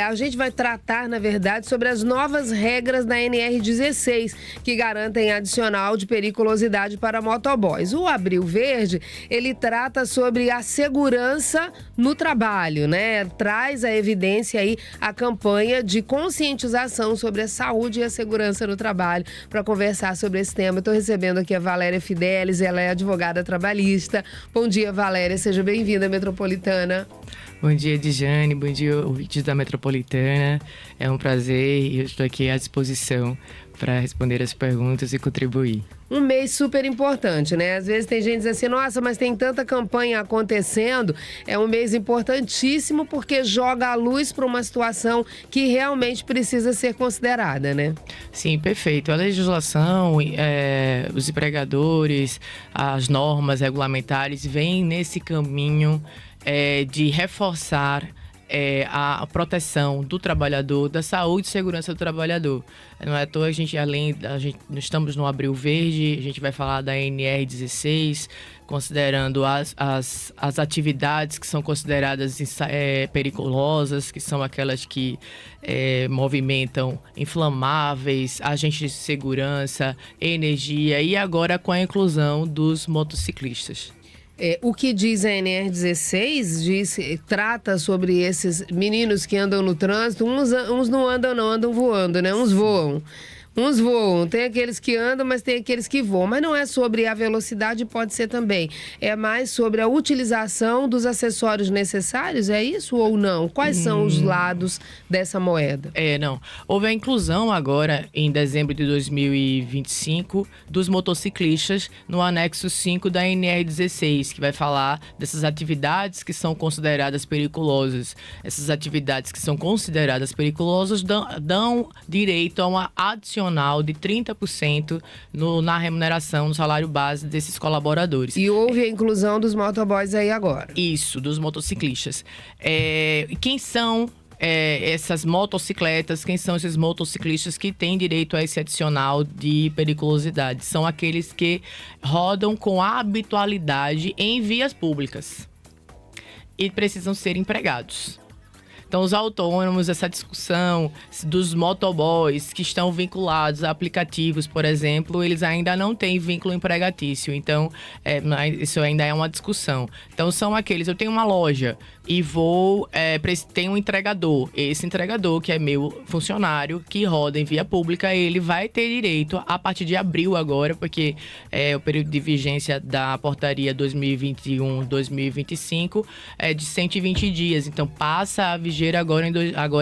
A gente vai tratar, na verdade, sobre as novas regras da NR16, que garantem adicional de periculosidade para motoboys. O Abril Verde, ele trata sobre a segurança no trabalho, né? Traz a evidência aí a campanha de conscientização sobre a saúde e a segurança no trabalho. Para conversar sobre esse tema, eu estou recebendo aqui a Valéria Fidelis, ela é advogada trabalhista. Bom dia, Valéria, seja bem-vinda à Metropolitana. Bom dia, Dijane. Bom dia, ouvintes da Metropolitana. É um prazer e eu estou aqui à disposição para responder as perguntas e contribuir. Um mês super importante, né? Às vezes tem gente dizendo assim, nossa, mas tem tanta campanha acontecendo. É um mês importantíssimo porque joga a luz para uma situação que realmente precisa ser considerada, né? Sim, perfeito. A legislação, os empregadores, as normas regulamentares vêm nesse caminho de reforçar a proteção do trabalhador, da saúde e segurança do trabalhador. Não é à toa, nós estamos no Abril Verde, a gente vai falar da NR16, considerando as atividades que são consideradas perigosas, que são aquelas que movimentam inflamáveis, agentes de segurança, energia e agora com a inclusão dos motociclistas. O que diz a NR16 trata sobre esses meninos que andam no trânsito. Uns não andam, não, andam voando, né? Uns voam. Uns voam, tem aqueles que andam, mas tem aqueles que voam. Mas não é sobre a velocidade, pode ser também. É mais sobre a utilização dos acessórios necessários, é isso ou não? Quais são os lados dessa moeda? Não. Houve a inclusão agora, em dezembro de 2025, dos motociclistas no anexo 5 da NR16, que vai falar dessas atividades que são consideradas perigosas. Essas atividades que são consideradas perigosas dão direito a uma adicional de 30% na remuneração, no salário base desses colaboradores. E houve a inclusão dos motoboys aí agora. Isso, dos motociclistas. Quem são essas motocicletas, quem são esses motociclistas que têm direito a esse adicional de periculosidade? São aqueles que rodam com habitualidade em vias públicas e precisam ser empregados. Então, os autônomos, essa discussão dos motoboys que estão vinculados a aplicativos, por exemplo, eles ainda não têm vínculo empregatício. Então, isso ainda é uma discussão. Então, são aqueles, eu tenho uma loja e tenho um entregador. Esse entregador, que é meu funcionário, que roda em via pública, ele vai ter direito, a partir de abril agora, porque o período de vigência da portaria 2021-2025 é de 120 dias. Então, passa a vigir agora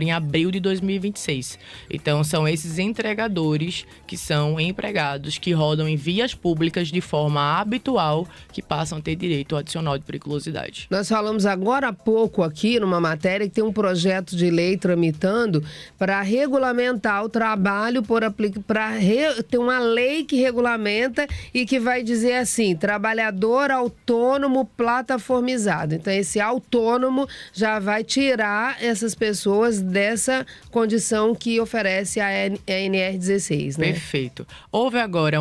em abril de 2026. Então, são esses entregadores que são empregados, que rodam em vias públicas de forma habitual, que passam a ter direito ao adicional de periculosidade. Nós falamos agora há pouco aqui, numa matéria, que tem um projeto de lei tramitando para regulamentar o trabalho, ter uma lei que regulamenta e que vai dizer assim, trabalhador autônomo plataformizado. Então, esse autônomo já vai tirar essas pessoas dessa condição que oferece a NR16, né? Perfeito. Houve agora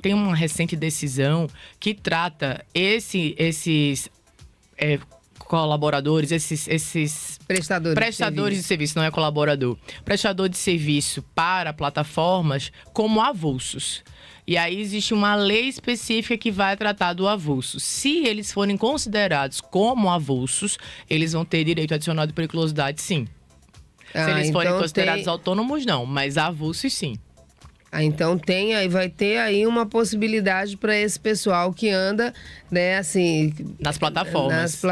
tem uma recente decisão que trata esses colaboradores, esses prestadores de serviço, não é colaborador, prestador de serviço para plataformas como avulsos. E aí existe uma lei específica que vai tratar do avulso. Se eles forem considerados como avulsos, eles vão ter direito adicional de periculosidade, sim. Se eles forem considerados autônomos, não, mas avulsos, sim. Então vai ter aí uma possibilidade para esse pessoal que anda, né, assim... Nas plataformas.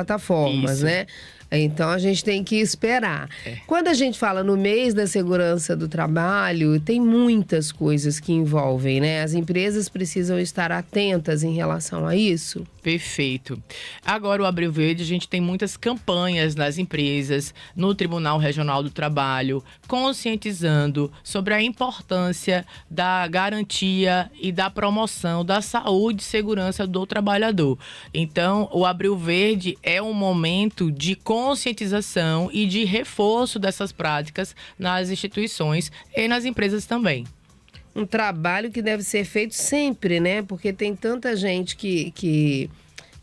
Isso. Né? Então, a gente tem que esperar. Quando a gente fala no mês da segurança do trabalho, tem muitas coisas que envolvem, né? As empresas precisam estar atentas em relação a isso. Perfeito. Agora, o Abril Verde, a gente tem muitas campanhas nas empresas, no Tribunal Regional do Trabalho, conscientizando sobre a importância da garantia e da promoção da saúde e segurança do trabalhador. Então, o Abril Verde é um momento de conscientização e de reforço dessas práticas nas instituições e nas empresas também. Um trabalho que deve ser feito sempre, né? Porque tem tanta gente que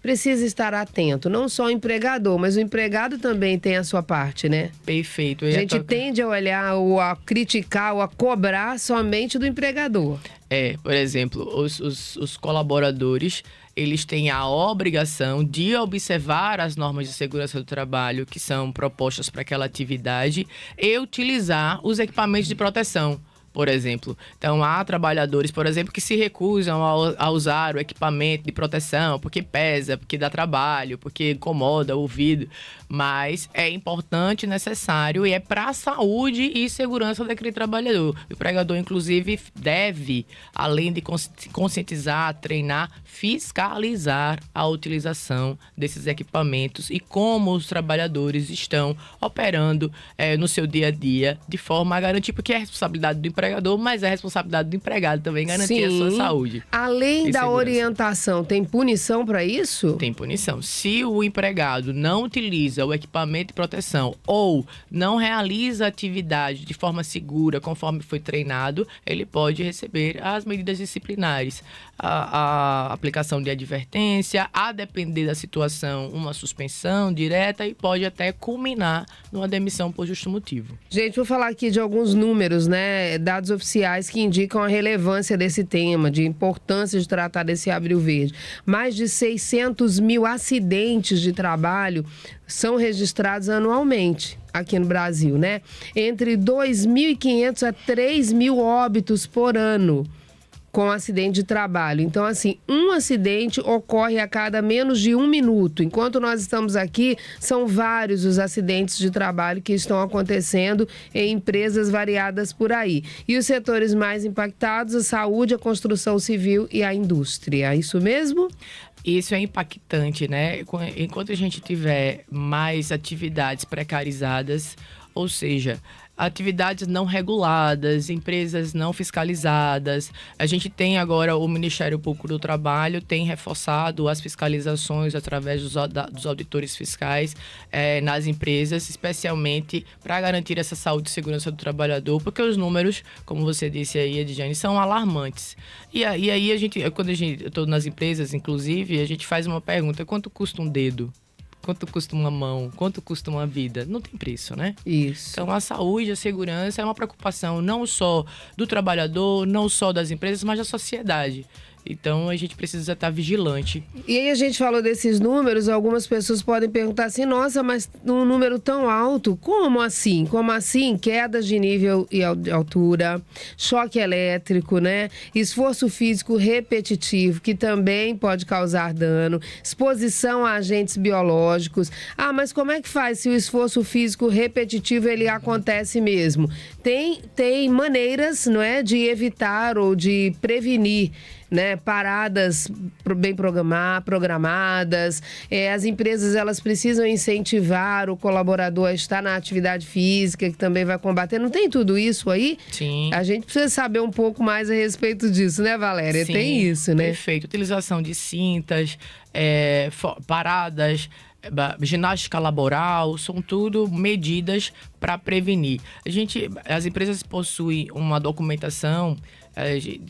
precisa estar atento. Não só o empregador, mas o empregado também tem a sua parte, né? Perfeito. A gente tende a olhar ou a criticar ou a cobrar somente do empregador. Por exemplo, os colaboradores, eles têm a obrigação de observar as normas de segurança do trabalho que são propostas para aquela atividade e utilizar os equipamentos de proteção, por exemplo. Então, há trabalhadores, por exemplo, que se recusam a usar o equipamento de proteção porque pesa, porque dá trabalho, porque incomoda o ouvido. Mas é importante, necessário e é para a saúde e segurança daquele trabalhador. O empregador, inclusive, deve, além de conscientizar, treinar, fiscalizar a utilização desses equipamentos e como os trabalhadores estão operando no seu dia a dia, de forma a garantir, porque é responsabilidade do empregador, mas é responsabilidade do empregado também garantir a sua saúde. Além da orientação, tem punição para isso? Tem punição. Se o empregado não utiliza o equipamento de proteção ou não realiza a atividade de forma segura, conforme foi treinado, ele pode receber as medidas disciplinares. A aplicação de advertência, a depender da situação, uma suspensão direta e pode até culminar numa demissão por justo motivo. Gente, vou falar aqui de alguns números, né? Dados oficiais que indicam a relevância desse tema, de importância de tratar desse abril verde. Mais de 600 mil acidentes de trabalho são registrados anualmente aqui no Brasil, né? Entre 2.500 a 3.000 óbitos por ano com acidente de trabalho. Então, assim, um acidente ocorre a cada menos de 1 minuto. Enquanto nós estamos aqui, são vários os acidentes de trabalho que estão acontecendo em empresas variadas por aí. E os setores mais impactados, a saúde, a construção civil e a indústria. É isso mesmo? Isso é impactante, né? Enquanto a gente tiver mais atividades precarizadas, ou seja, atividades não reguladas, empresas não fiscalizadas. A gente tem agora o Ministério Público do Trabalho, tem reforçado as fiscalizações através dos auditores fiscais nas empresas, especialmente para garantir essa saúde e segurança do trabalhador, porque os números, como você disse aí, Edjane, são alarmantes. E aí, quando eu estou nas empresas, inclusive, a gente faz uma pergunta: quanto custa um dedo? Quanto custa uma mão? Quanto custa uma vida? Não tem preço, né? Isso. Então, a saúde, a segurança é uma preocupação não só do trabalhador, não só das empresas, mas da sociedade. Então, a gente precisa estar vigilante. E aí a gente falou desses números, algumas pessoas podem perguntar assim: nossa, mas um número tão alto, como assim? Como assim? Quedas de nível e altura, choque elétrico, né? Esforço físico repetitivo, que também pode causar dano, exposição a agentes biológicos. Ah, mas como é que faz se o esforço físico repetitivo ele acontece mesmo? Tem maneiras, não é, de evitar ou de prevenir, né, paradas bem programadas. As empresas, elas precisam incentivar o colaborador a estar na atividade física, que também vai combater. Não tem tudo isso aí? Sim. A gente precisa saber um pouco mais a respeito disso, né, Valéria? Sim, tem isso, né? Perfeito. Utilização de cintas, paradas, ginástica laboral, são tudo medidas para prevenir. As empresas possuem uma documentação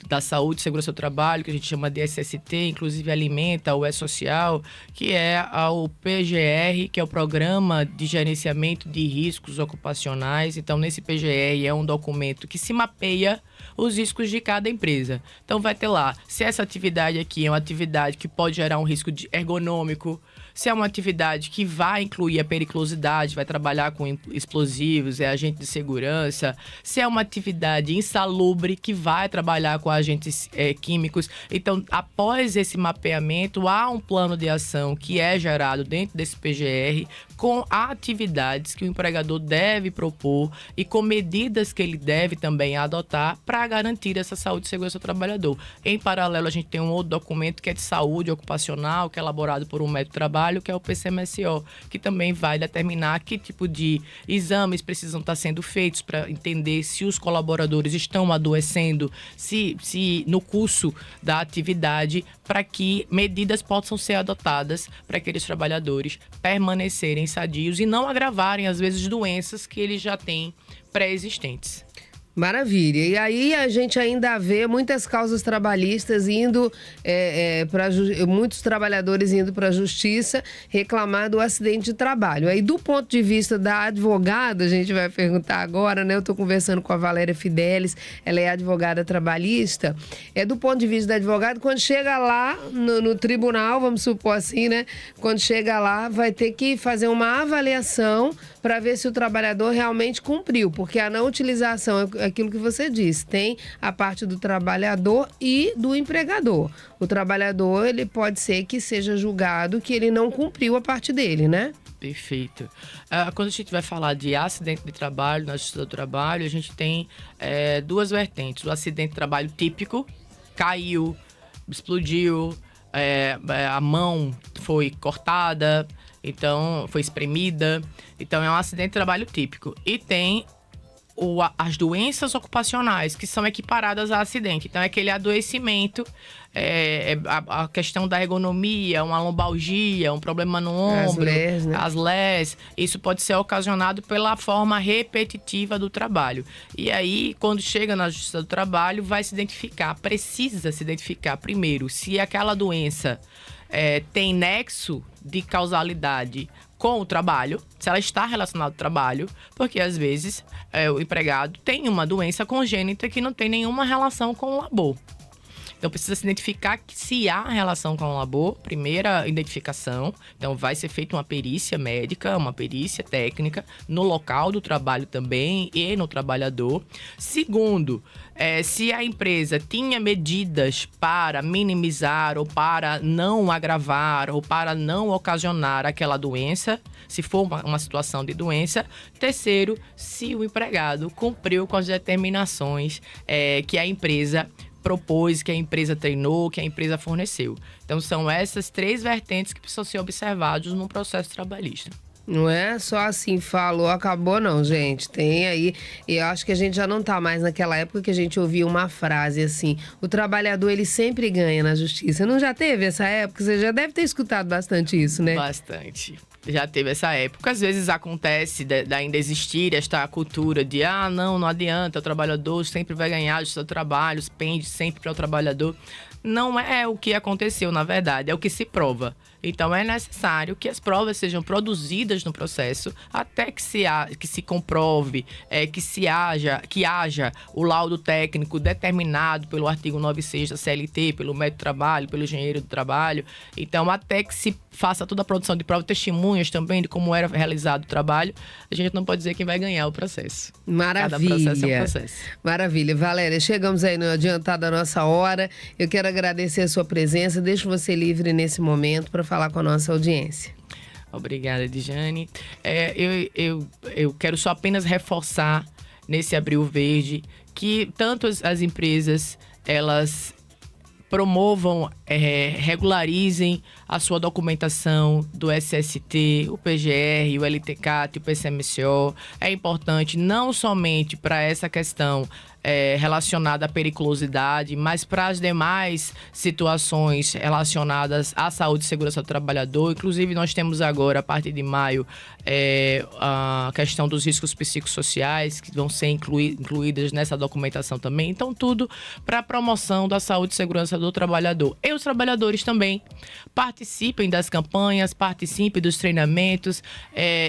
da saúde e segurança do trabalho, que a gente chama de SST, inclusive alimenta o E-Social, que é o PGR, que é o Programa de Gerenciamento de Riscos Ocupacionais. Então, nesse PGR é um documento que se mapeia os riscos de cada empresa. Então, vai ter lá, se essa atividade aqui é uma atividade que pode gerar um risco ergonômico, se é uma atividade que vai incluir a periculosidade, vai trabalhar com explosivos, agente de segurança, se é uma atividade insalubre, que vai trabalhar com agentes químicos. Então, após esse mapeamento, há um plano de ação que é gerado dentro desse PGR, com atividades que o empregador deve propor e com medidas que ele deve também adotar para garantir essa saúde e segurança do trabalhador. Em paralelo, a gente tem um outro documento que é de saúde ocupacional, que é elaborado por um médico do trabalho, que é o PCMSO, que também vai determinar que tipo de exames precisam estar sendo feitos para entender se os colaboradores estão adoecendo, se no curso da atividade, para que medidas possam ser adotadas para aqueles trabalhadores permanecerem sadios e não agravarem, às vezes, doenças que eles já têm pré-existentes. Maravilha. E aí a gente ainda vê muitas causas trabalhistas indo muitos trabalhadores indo para a justiça reclamar do acidente de trabalho. Aí, do ponto de vista da advogada, a gente vai perguntar agora, né? Eu estou conversando com a Valéria Fidelis, ela é advogada trabalhista. Do ponto de vista da advogada, quando chega lá no tribunal, vamos supor assim, né? Quando chega lá, vai ter que fazer uma avaliação para ver se o trabalhador realmente cumpriu, porque a não utilização é aquilo que você disse, tem a parte do trabalhador e do empregador. O trabalhador, ele pode ser que seja julgado que ele não cumpriu a parte dele, né? Perfeito. Quando a gente vai falar de acidente de trabalho, na justiça do trabalho, a gente tem duas vertentes. O acidente de trabalho típico, caiu, explodiu, a mão foi cortada, então foi espremida. Então é um acidente de trabalho típico. E tem as doenças ocupacionais, que são equiparadas a acidente. Então é aquele adoecimento, a questão da ergonomia, uma lombalgia, um problema no ombro, as LES. Isso pode ser ocasionado pela forma repetitiva do trabalho. E aí, quando chega na Justiça do Trabalho, precisa se identificar primeiro se aquela doença tem nexo de causalidade com o trabalho, se ela está relacionada ao trabalho, porque às vezes o empregado tem uma doença congênita que não tem nenhuma relação com o labor. Então precisa se identificar se há relação com o labor, primeira identificação. Então vai ser feita uma perícia médica, uma perícia técnica no local do trabalho também e no trabalhador. Segundo, se a empresa tinha medidas para minimizar ou para não agravar ou para não ocasionar aquela doença, se for uma situação de doença. Terceiro, se o empregado cumpriu com as determinações que a empresa propôs, que a empresa treinou, que a empresa forneceu. Então, são essas três vertentes que precisam ser observadas no processo trabalhista. Não é só assim, falou, acabou não, gente. Tem aí, e eu acho que a gente já não tá mais naquela época que a gente ouvia uma frase assim, o trabalhador, ele sempre ganha na justiça. Não já teve essa época? Você já deve ter escutado bastante isso, né? Bastante. Já teve essa época. Às vezes acontece ainda existir esta cultura de não adianta, o trabalhador sempre vai ganhar o seu trabalho, pende sempre para o trabalhador. Não é o que aconteceu, na verdade, é o que se prova. Então, é necessário que as provas sejam produzidas no processo até que se comprove, que haja o laudo técnico determinado pelo artigo 96 da CLT, pelo médico do trabalho, pelo engenheiro do trabalho. Então, até que se faça toda a produção de provas, testemunhas também de como era realizado o trabalho, a gente não pode dizer quem vai ganhar o processo. Maravilha. Cada processo é um processo. Maravilha. Valéria, chegamos aí no adiantado da nossa hora. Eu quero agradecer a sua presença. Deixo você livre nesse momento para falar com a nossa audiência. Obrigada, Edjane. Eu quero só apenas reforçar nesse Abril Verde que tanto as empresas, elas promovam, regularizem a sua documentação do SST, o PGR, o LTCAT, o PCMCO. É importante não somente para essa questão relacionada à periculosidade, mas para as demais situações relacionadas à saúde e segurança do trabalhador. Inclusive, nós temos agora, a partir de maio, a questão dos riscos psicossociais, que vão ser incluídas nessa documentação também. Então, tudo para a promoção da saúde e segurança do trabalhador. E os trabalhadores também participem das campanhas, participem dos treinamentos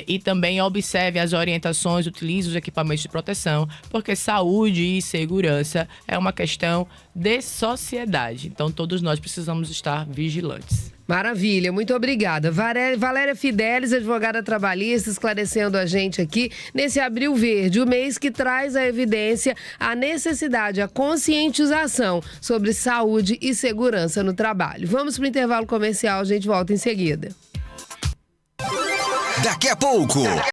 e também observem as orientações, utilizem os equipamentos de proteção, porque saúde e segurança é uma questão de sociedade. Então, todos nós precisamos estar vigilantes. Maravilha, muito obrigada. Valéria Fidelis, advogada trabalhista, esclarecendo a gente aqui nesse Abril Verde, o mês que traz à evidência a necessidade, a conscientização sobre saúde e segurança no trabalho. Vamos para o intervalo comercial, a gente volta em seguida. Daqui a pouco,